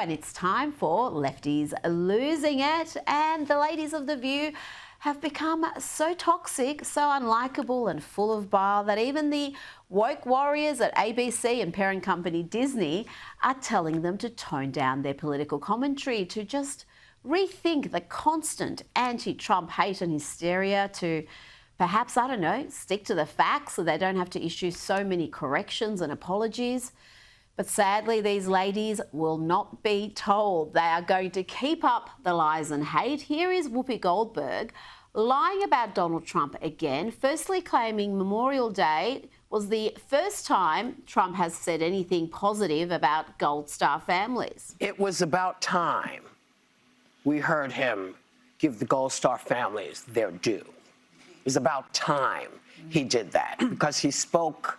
And it's time for Lefties Losing It. And the ladies of The View have become so toxic, so unlikable and full of bile that even the woke warriors at ABC and parent company Disney are telling them to tone down their political commentary, to just rethink the constant anti-Trump hate and hysteria, to perhaps, I don't know, stick to the facts so they don't have to issue so many corrections and apologies. But sadly, these ladies will not be told. They are going to keep up the lies and hate. Here is Whoopi Goldberg lying about Donald Trump again, firstly claiming Memorial Day was the first time Trump has said anything positive about Gold Star families. It was about time we heard him give the Gold Star families their due. It was about time he did that because he spoke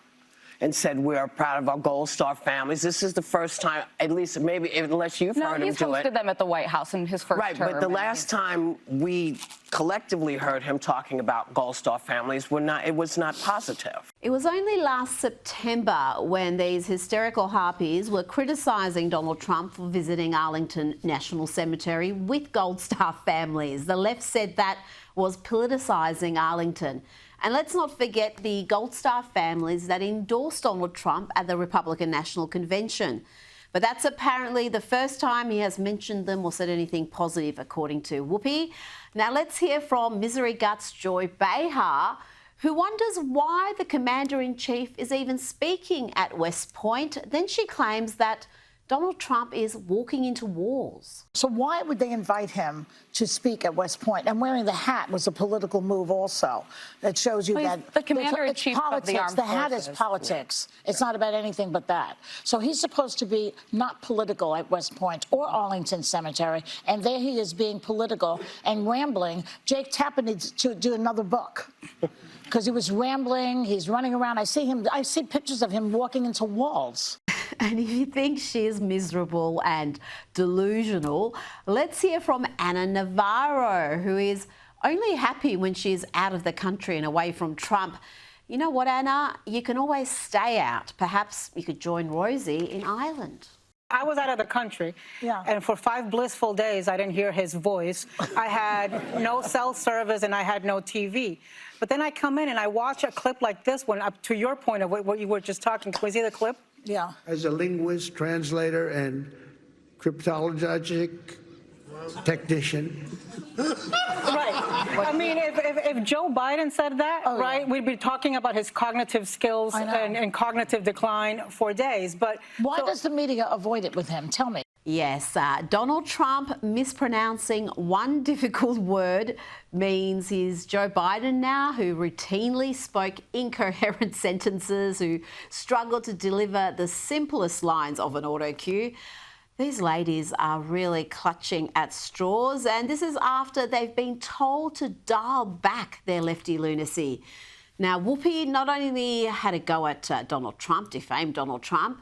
and said, we are proud of our Gold Star families. This is the first time, at least maybe, unless you've heard him do it. No, he's hosted them at the White House in his first term. Right, but the last time we collectively heard him talking about Gold Star families, it was not positive. It was only last September when these hysterical harpies were criticising Donald Trump for visiting Arlington National Cemetery with Gold Star families. The left said that was politicising Arlington. And let's not forget the Gold Star families that endorsed Donald Trump at the Republican National Convention. But that's apparently the first time he has mentioned them or said anything positive, according to Whoopi. Now let's hear from Misery Guts Joy Behar, who wonders why the Commander-in-Chief is even speaking at West Point. Then she claims that Donald Trump is walking into walls. So why would they invite him to speak at West Point? And wearing the hat was a political move also. That shows you that the Commander-in-Chief of the Armed Forces. The hat is Forces. politics. It's not about anything but that. So he's supposed to be not political at West Point or Arlington Cemetery, and there he is being political and rambling. Jake Tapper needs to do another book. Because he was rambling, he's running around. I see pictures of him walking into walls. And if you think she's miserable and delusional, let's hear from Anna Navarro, who is only happy when she's out of the country and away from Trump. You know what, Anna? You can always stay out. Perhaps you could join Rosie in Ireland. I was out of the country, and for 5 blissful days, I didn't hear his voice. I had no cell service and I had no TV. But then I come in and I watch a clip like this one, up to your point of what you were just talking. Can we see the clip? Yeah. As a linguist, translator, and cryptologic technician. Right. I mean, if Joe Biden said that, right, we'd be talking about his cognitive skills and cognitive decline for days. But why does the media avoid it with him? Tell me. Yes, Donald Trump mispronouncing one difficult word means he's Joe Biden now, who routinely spoke incoherent sentences, who struggled to deliver the simplest lines of an auto cue. These ladies are really clutching at straws, and this is after they've been told to dial back their lefty lunacy. Now, Whoopi not only had a go at Donald Trump, defamed Donald Trump,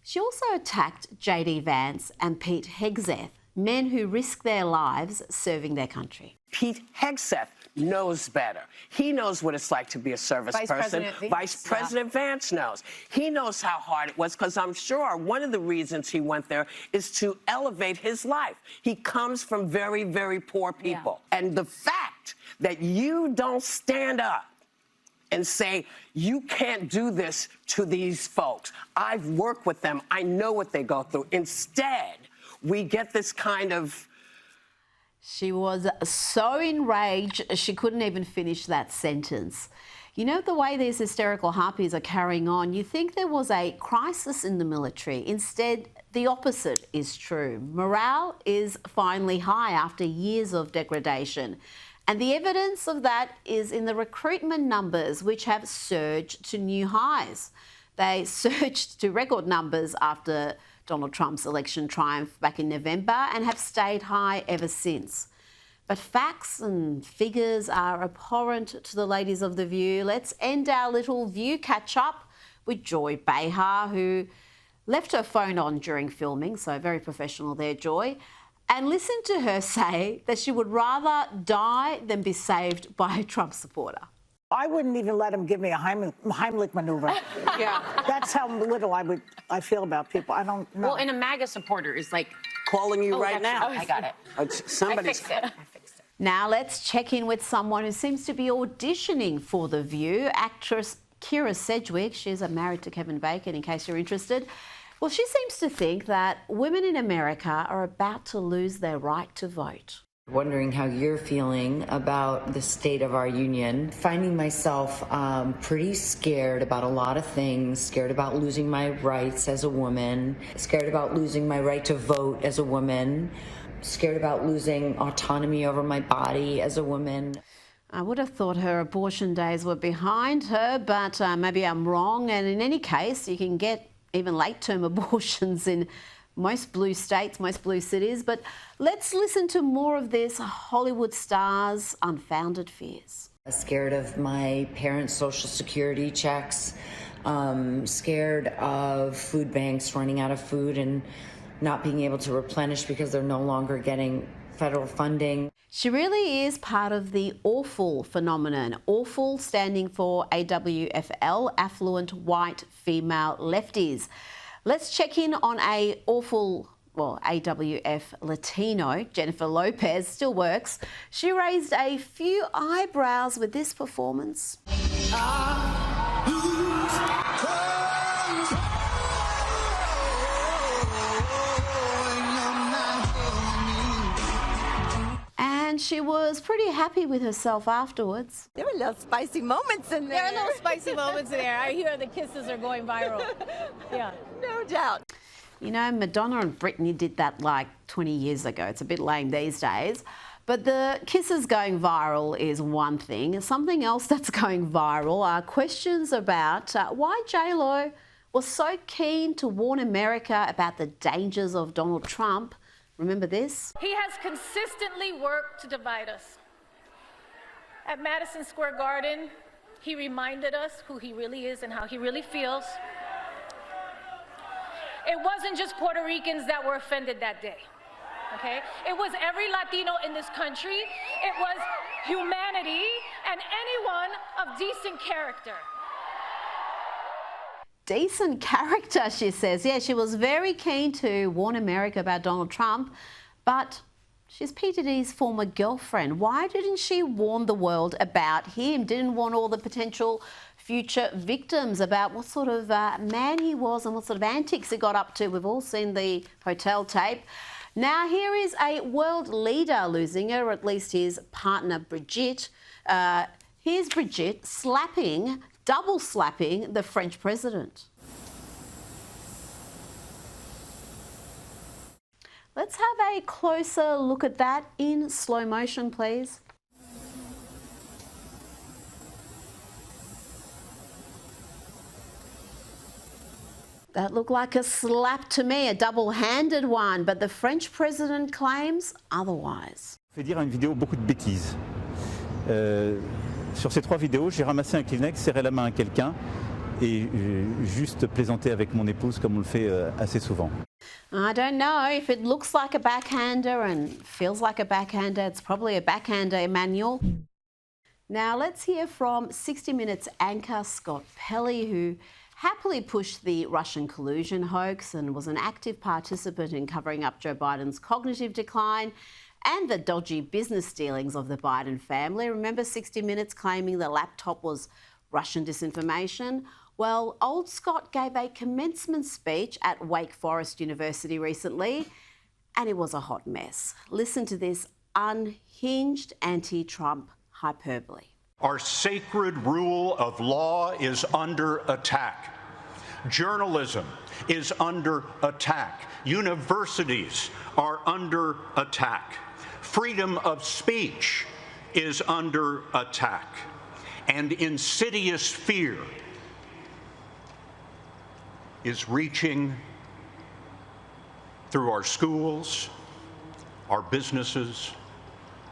she also attacked J.D. Vance and Pete Hegseth, men who risk their lives serving their country. Pete Hegseth knows better. He knows what it's like to be a service person. Vice President Vance knows. He knows how hard it was, because I'm sure one of the reasons he went there is to elevate his life. He comes from very, very poor people. And the fact that you don't stand up and say, you can't do this to these folks. I've worked with them. I know what they go through. Instead, we get this kind of... She was so enraged, she couldn't even finish that sentence. You know, the way these hysterical harpies are carrying on, you think there was a crisis in the military. Instead, the opposite is true. Morale is finally high after years of degradation. And the evidence of that is in the recruitment numbers, which have surged to new highs. They surged to record numbers after Donald Trump's election triumph back in November and have stayed high ever since. But facts and figures are abhorrent to the ladies of The View. Let's end our little View catch-up with Joy Behar, who left her phone on during filming, so very professional there, Joy. And listen to her say that she would rather die than be saved by a Trump supporter. I wouldn't even let him give me a Heimlich maneuver. Yeah. That's how little I feel about people. I don't know. Well, and a MAGA supporter is like calling you right now. I got it. Somebody's. I fixed it. Now let's check in with someone who seems to be auditioning for The View, actress Kira Sedgwick. She's married to Kevin Bacon, in case you're interested. Well, she seems to think that women in America are about to lose their right to vote. Wondering how you're feeling about the state of our union. Finding myself pretty scared about a lot of things, scared about losing my rights as a woman, scared about losing my right to vote as a woman, scared about losing autonomy over my body as a woman. I would have thought her abortion days were behind her, but maybe I'm wrong. And in any case, you can get even late-term abortions in most blue states, most blue cities. But let's listen to more of this Hollywood star's unfounded fears. Scared of my parents' Social Security checks, scared of food banks running out of food and not being able to replenish because they're no longer getting federal funding. She really is part of the AWFL phenomenon. AWFL standing for AWFL, Affluent White Female Lefties. Let's check in on AWFL Latino, Jennifer Lopez, still works. She raised a few eyebrows with this performance. And she was pretty happy with herself afterwards. There were little spicy moments in there. There are little spicy moments in there. I hear the kisses are going viral. Yeah. No doubt. You know, Madonna and Britney did that like 20 years ago. It's a bit lame these days. But the kisses going viral is one thing. Something else that's going viral are questions about why JLo was so keen to warn America about the dangers of Donald Trump. Remember this? He has consistently worked to divide us. At Madison Square Garden, he reminded us who he really is and how he really feels. It wasn't just Puerto Ricans that were offended that day, okay? It was every Latino in this country. It was humanity and anyone of decent character. Decent character, she says. Yeah, she was very keen to warn America about Donald Trump, but she's Peter D's former girlfriend. Why didn't she warn the world about him? Didn't warn all the potential future victims about what sort of man he was and what sort of antics he got up to. We've all seen the hotel tape. Now here is a world leader losing it, or at least his partner Brigitte. Here's Brigitte double slapping the French president. Let's have a closer look at that in slow motion, please. That looked like a slap to me, a double-handed one, but the French president claims otherwise. Je vais dire une vidéo beaucoup de bêtises. Sur ces 3 vidéos, j'ai ramassé un Kleenex, serré la main à quelqu'un et juste plaisanté avec mon épouse comme on le fait assez souvent. I don't know if it looks like a backhander and feels like a backhander. It's probably a backhander, Emmanuel. Now let's hear from 60 Minutes anchor Scott Pelley, who happily pushed the Russian collusion hoax and was an active participant in covering up Joe Biden's cognitive decline and the dodgy business dealings of the Biden family. Remember 60 Minutes claiming the laptop was Russian disinformation? Well, old Scott gave a commencement speech at Wake Forest University recently, and it was a hot mess. Listen to this unhinged anti-Trump hyperbole. Our sacred rule of law is under attack. Journalism is under attack. Universities are under attack. Freedom of speech is under attack. And insidious fear is reaching through our schools, our businesses,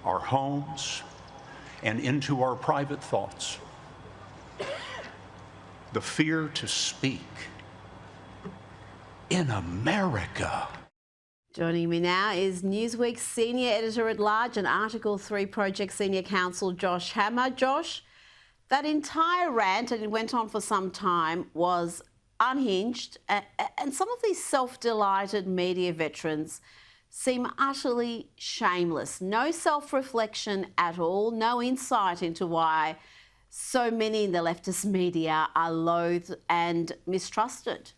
our homes, and into our private thoughts. The fear to speak in America. Joining me now is Newsweek's Senior Editor-at-Large and Article 3 Project Senior Counsel Josh Hammer. Josh, that entire rant, and it went on for some time, was unhinged, and some of these self-delighted media veterans seem utterly shameless. No self-reflection at all, no insight into why so many in the leftist media are loathed and mistrusted.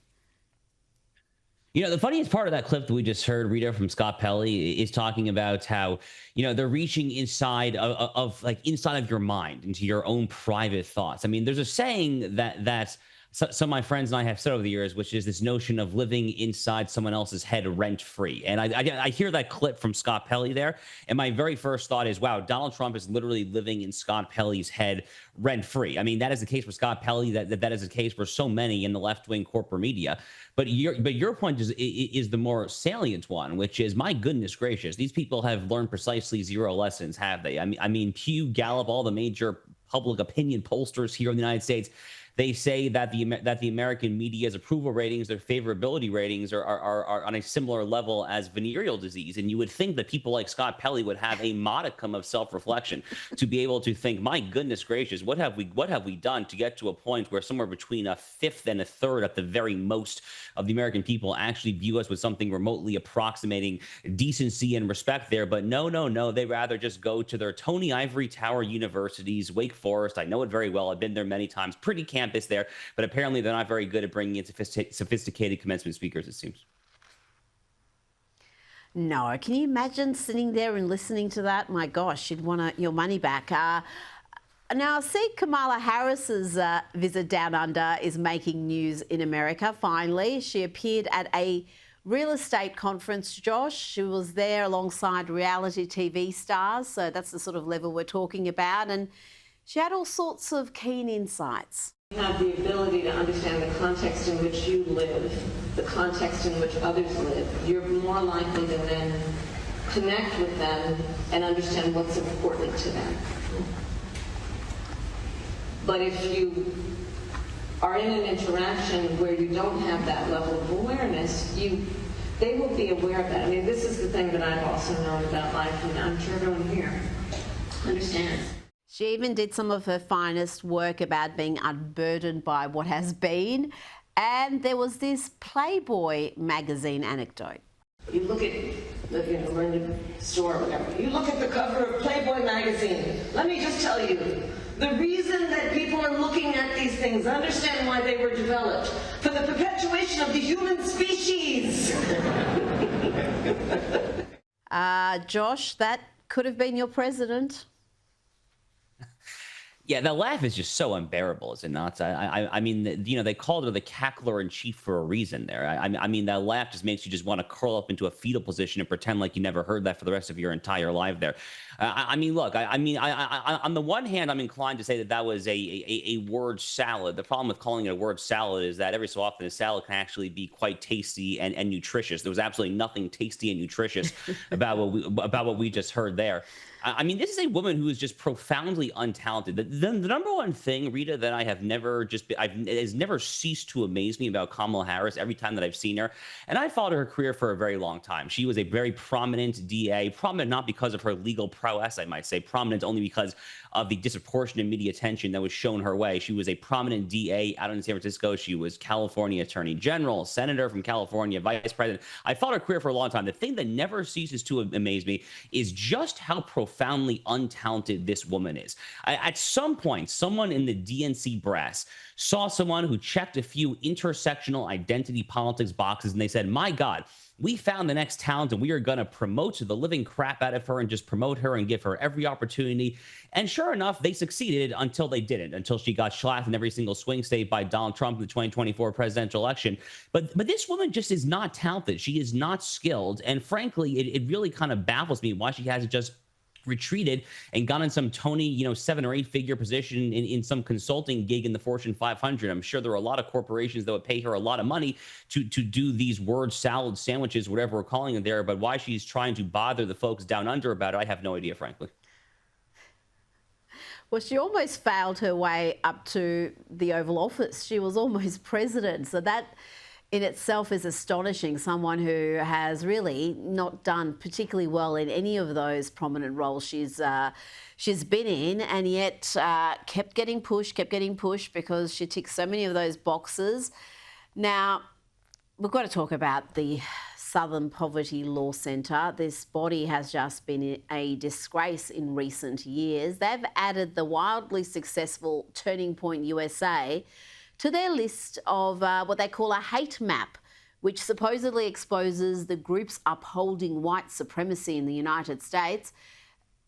You know, the funniest part of that clip that we just heard, Rita, from Scott Pelley, is talking about how, you know, they're reaching inside of inside of your mind, into your own private thoughts. I mean, there's a saying that some of my friends and I have said over the years, which is this notion of living inside someone else's head rent-free. And I hear that clip from Scott Pelley there, and my very first thought is, wow, Donald Trump is literally living in Scott Pelley's head rent-free. I mean, that is the case for Scott Pelley. That is the case for so many in the left-wing corporate media. But your point is the more salient one, which is, my goodness gracious, these people have learned precisely zero lessons, have they? I mean, Pew, Gallup, all the major public opinion pollsters here in the United States, they say that the American media's approval ratings, their favorability ratings, are on a similar level as venereal disease. And you would think that people like Scott Pelley would have a modicum of self-reflection to be able to think, my goodness gracious, what have we done to get to a point where somewhere between a fifth and a third at the very most of the American people actually view us with something remotely approximating decency and respect there. But no, they rather just go to their Tony Ivory Tower universities, Wake Forest. I know it very well. I've been there many times. Pretty campus there, but apparently they're not very good at bringing in sophisticated commencement speakers, it seems. No, can you imagine sitting there and listening to that? My gosh, you'd want your money back. Now, I see Kamala Harris's visit down under is making news in America, finally. She appeared at a real estate conference, Josh. She was there alongside reality TV stars, so that's the sort of level we're talking about, and she had all sorts of keen insights. You have the ability to understand the context in which you live, the context in which others live. You're more likely to then connect with them and understand what's important to them. But if you are in an interaction where you don't have that level of awareness, they will be aware of that. I mean, this is the thing that I've also known about life, and I'm sure everyone here understands. She even did some of her finest work about being unburdened by what has been. And there was this Playboy magazine anecdote. You look at, we're in the store or whatever, you look at the cover of Playboy magazine. Let me just tell you, the reason that people are looking at these things, understand why they were developed, for the perpetuation of the human species. Josh, that could have been your president. Yeah, the laugh is just so unbearable, is it not? I mean, you know, they called her the cackler in chief for a reason there. I mean, that laugh just makes you just want to curl up into a fetal position and pretend like you never heard that for the rest of your entire life there. I mean, look, on the one hand, I'm inclined to say that was a word salad. The problem with calling it a word salad is that every so often a salad can actually be quite tasty and nutritious. There was absolutely nothing tasty and nutritious about what we just heard there. I mean, this is a woman who is just profoundly untalented. The number one thing, Rita, that I have never has never ceased to amaze me about Kamala Harris every time that I've seen her, and I followed her career for a very long time. She was a very prominent DA, prominent not because of her legal prowess, I might say, prominent only because of the disproportionate media attention that was shown her way. She was a prominent DA out in San Francisco. She was California Attorney General, Senator from California, Vice President. I followed her career for a long time. The thing that never ceases to amaze me is just how profoundly untalented this woman is. At some point, someone in the DNC brass saw someone who checked a few intersectional identity politics boxes, and they said, my God, we found the next talent, and we are going to promote the living crap out of her and just promote her and give her every opportunity. And sure enough, they succeeded until they didn't, until she got shellacked in every single swing state by Donald Trump in the 2024 presidential election. But this woman just is not talented. She is not skilled. And frankly, it really kind of baffles me why she hasn't just retreated and gone in some Tony, 7 or 8 figure position in some consulting gig in the Fortune 500. I'm sure there are a lot of corporations that would pay her a lot of money to do these word salad sandwiches, whatever we're calling it there. But why she's trying to bother the folks down under about it, I have no idea, frankly. Well, she almost failed her way up to the Oval Office. She was almost president. So that in itself is astonishing. Someone who has really not done particularly well in any of those prominent roles she's been in, and yet kept getting pushed because she ticks so many of those boxes. Now, we've got to talk about the Southern Poverty Law Centre. This body has just been a disgrace in recent years. They've added the wildly successful Turning Point USA to their list of what they call a hate map, which supposedly exposes the groups upholding white supremacy in the United States.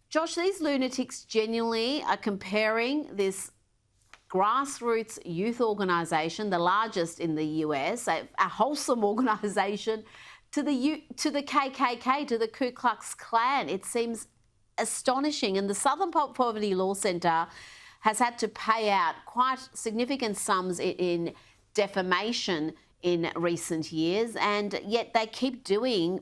Josh, these lunatics genuinely are comparing this grassroots youth organisation, the largest in the US, a wholesome organisation, to the KKK, to the Ku Klux Klan. It seems astonishing. And the Southern Poverty Law Centre has had to pay out quite significant sums in defamation in recent years, and yet they keep doing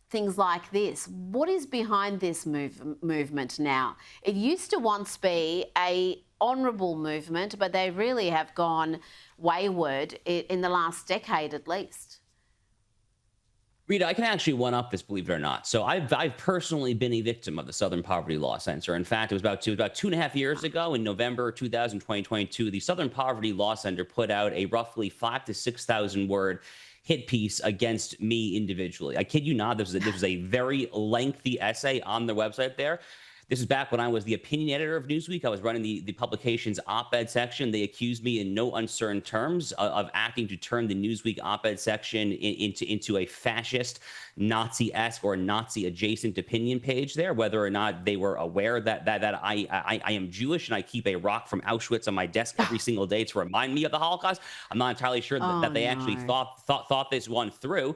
things like this. What is behind this movement now? It used to once be a honourable movement, but they really have gone wayward in the last decade at least. Rita, I can actually one-up this, believe it or not. So I've personally been a victim of the Southern Poverty Law Center. In fact, it was about 2.5 years ago, in November 2022, the Southern Poverty Law Center put out a roughly 5,000 to 6,000 word hit piece against me individually. I kid you not, this was a very lengthy essay on their website there. This is back when I was the opinion editor of Newsweek. I was running the publication's op-ed section. They accused me in no uncertain terms of acting to turn the Newsweek op-ed section into a fascist, Nazi-esque or Nazi-adjacent opinion page there, whether or not they were aware that I am Jewish and I keep a rock from Auschwitz on my desk every single day to remind me of the Holocaust. I'm not entirely sure that they actually thought this one through.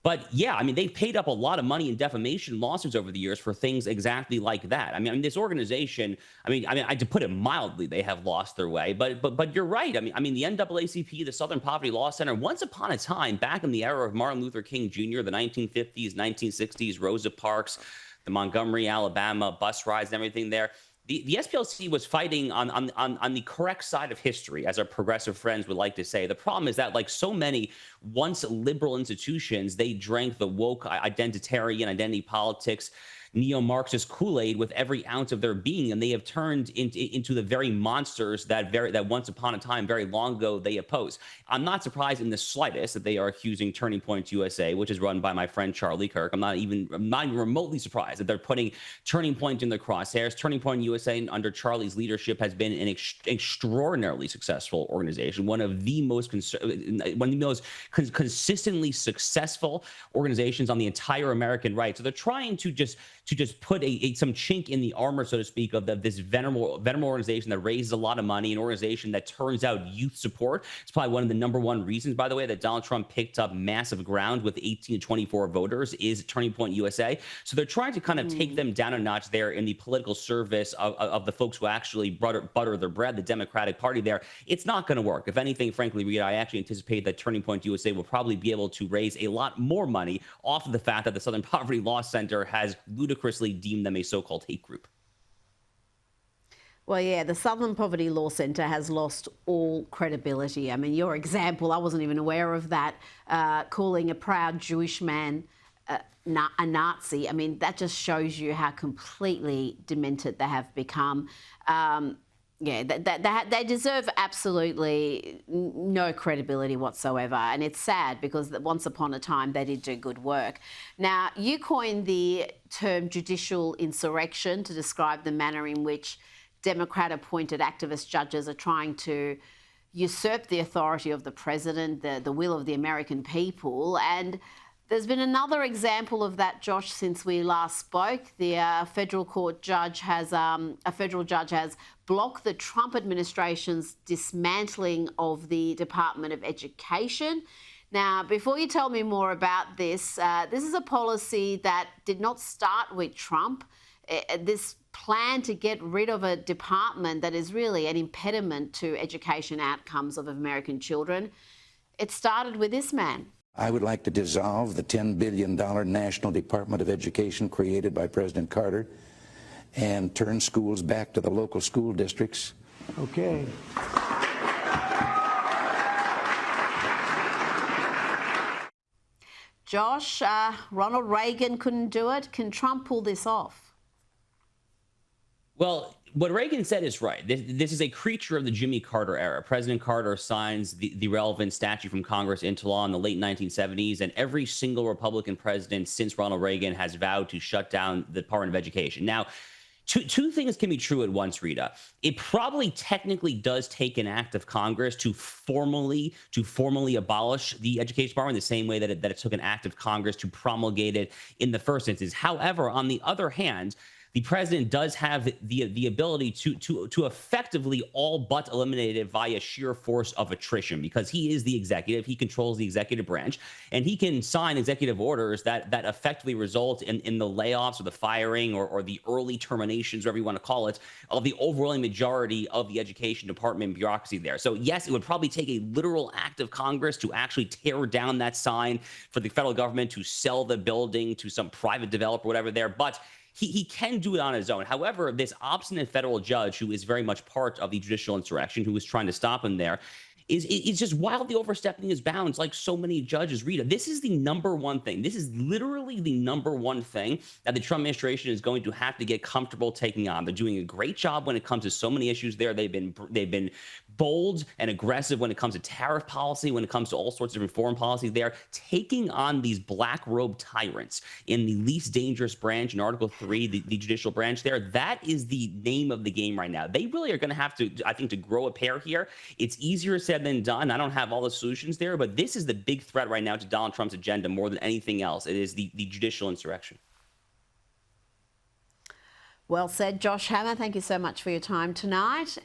But yeah, I mean, they've paid up a lot of money in defamation lawsuits over the years for things exactly like that. I mean, this organization, to put it mildly, they have lost their way. But you're right. I mean, the NAACP, the Southern Poverty Law Center, once upon a time, back in the era of Martin Luther King Jr., the 1950s, 1960s, Rosa Parks, the Montgomery, Alabama bus rides and everything there. The SPLC was fighting on the correct side of history, as our progressive friends would like to say. The problem is that, like so many once liberal institutions, they drank the woke identitarian identity politics, neo-Marxist Kool-Aid with every ounce of their being, and they have turned into the very monsters that once upon a time, very long ago, they opposed. I'm not surprised in the slightest that they are accusing Turning Point USA, which is run by my friend Charlie Kirk. I'm not even remotely surprised that they're putting Turning Point in their crosshairs. Turning Point USA, under Charlie's leadership, has been an extraordinarily successful organization, one of the most consistently successful organizations on the entire American right. So they're trying to just put some chink in the armor, so to speak, of this venerable organization that raises a lot of money, an organization that turns out youth support. It's probably one of the #1 reasons, by the way, that Donald Trump picked up massive ground with 18 to 24 voters is Turning Point USA. So they're trying to kind of take them down a notch there in the political service of the folks who actually butter their bread, the Democratic Party there. It's not going to work. If anything, frankly, Rita, I actually anticipate that Turning Point USA will probably be able to raise a lot more money off of the fact that the Southern Poverty Law Center has ludicrously deemed them a so-called hate group. Well, yeah, the Southern Poverty Law Centre has lost all credibility. I mean, your example, I wasn't even aware of that, calling a proud Jewish man a Nazi. I mean, that just shows you how completely demented they have become. Yeah, they deserve absolutely no credibility whatsoever. And it's sad because once upon a time they did do good work. Now, you coined the term judicial insurrection to describe the manner in which Democrat-appointed activist judges are trying to usurp the authority of the president, the will of the American people. And there's been another example of that, Josh, since we last spoke. The federal judge has blocked the Trump administration's dismantling of the Department of Education. Now, before you tell me more about this, this is a policy that did not start with Trump. This plan to get rid of a department that is really an impediment to education outcomes of American children, it started with this man. I would like to dissolve the $10 billion National Department of Education created by President Carter and turn schools back to the local school districts. Okay. Josh, Ronald Reagan couldn't do it. Can Trump pull this off? Well, what Reagan said is right. This is a creature of the Jimmy Carter era. President Carter signs the relevant statute from Congress into law in the late 1970s, and every single Republican president since Ronald Reagan has vowed to shut down the Department of Education. Now, two things can be true at once, Rita. It probably technically does take an act of Congress to formally abolish the Education Department the same way that it took an act of Congress to promulgate it in the first instance. However, on the other hand, the president does have the ability to effectively all but eliminate it via sheer force of attrition, because he is the executive. He controls the executive branch, and he can sign executive orders that effectively result in the layoffs or the firing or the early terminations, whatever you want to call it, of the overwhelming majority of the education department bureaucracy there. So yes, it would probably take a literal act of Congress to actually tear down that sign, for the federal government to sell the building to some private developer, whatever there, but he can do it on his own. However, this obstinate federal judge, who is very much part of the judicial insurrection, who is trying to stop him there, is just wildly overstepping his bounds, like so many judges, Rita. This is the number one thing. This is literally the number one thing that the Trump administration is going to have to get comfortable taking on. They're doing a great job when it comes to so many issues there. They've been bold and aggressive when it comes to tariff policy, when it comes to all sorts of different foreign policy. They are taking on these black robe tyrants in the least dangerous branch in Article 3, the judicial branch there. That is the name of the game right now. They really are going to have to, I think, to grow a pair here. It's easier said than done. I don't have all the solutions there, but this is the big threat right now to Donald Trump's agenda more than anything else. It is the judicial insurrection. Well said, Josh Hammer. Thank you so much for your time tonight.